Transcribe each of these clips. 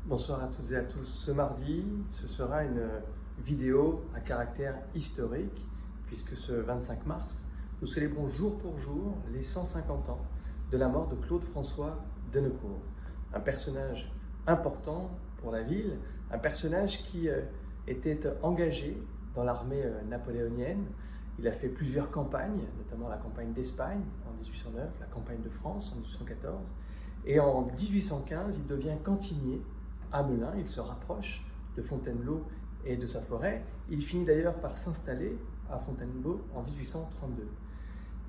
Bonsoir à toutes et à tous. Ce mardi, ce sera une vidéo à caractère historique, puisque ce 25 mars, nous célébrons jour pour jour les 150 ans de la mort de Claude-François Dennecourt, un personnage important pour la ville, un personnage qui était engagé dans l'armée napoléonienne. Il a fait plusieurs campagnes, notamment la campagne d'Espagne en 1809, la campagne de France en 1814, et en 1815, il devient cantinier à Melun. Il se rapproche de Fontainebleau et de sa forêt. Il finit d'ailleurs par s'installer à Fontainebleau en 1832.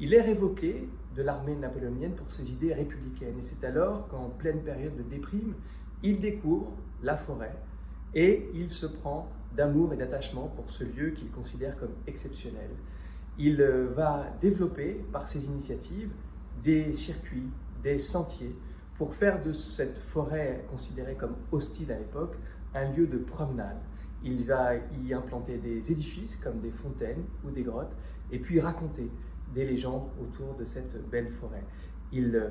Il est révoqué de l'armée napoléonienne pour ses idées républicaines, et c'est alors qu'en pleine période de déprime, il découvre la forêt et il se prend d'amour et d'attachement pour ce lieu qu'il considère comme exceptionnel. Il va développer par ses initiatives des circuits, des sentiers, pour faire de cette forêt considérée comme hostile à l'époque un lieu de promenade. Il va y implanter des édifices comme des fontaines ou des grottes et puis raconter des légendes autour de cette belle forêt. Il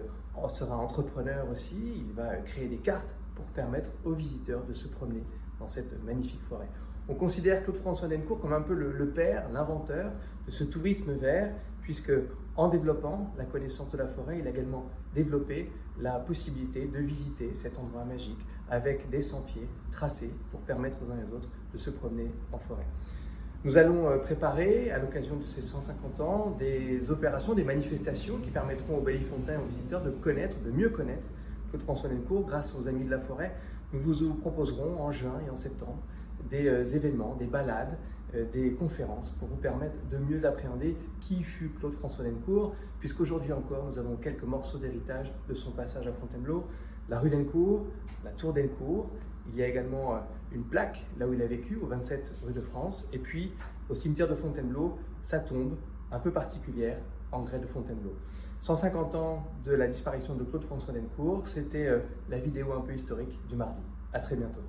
sera entrepreneur aussi, il va créer des cartes pour permettre aux visiteurs de se promener dans cette magnifique forêt. On considère Claude-François Dennecourt comme un peu le père, l'inventeur de ce tourisme vert, puisque en développant la connaissance de la forêt, il a également développé la possibilité de visiter cet endroit magique avec des sentiers tracés pour permettre aux uns et aux autres de se promener en forêt. Nous allons préparer, à l'occasion de ces 150 ans, des opérations, des manifestations qui permettront aux Bellefontains et aux visiteurs de connaître, de mieux connaître Claude-François Dennecourt grâce aux Amis de la Forêt. Nous vous proposerons en juin et en septembre des événements, des balades, des conférences pour vous permettre de mieux appréhender qui fut Claude-François Dennecourt, puisqu'aujourd'hui encore nous avons quelques morceaux d'héritage de son passage à Fontainebleau, la rue Dennecourt, la tour Dennecourt. Il y a également une plaque là où il a vécu, au 27 rue de France, et puis au cimetière de Fontainebleau, sa tombe un peu particulière en grès de Fontainebleau. 150 ans de la disparition de Claude-François Dennecourt, c'était la vidéo un peu historique du mardi. À très bientôt.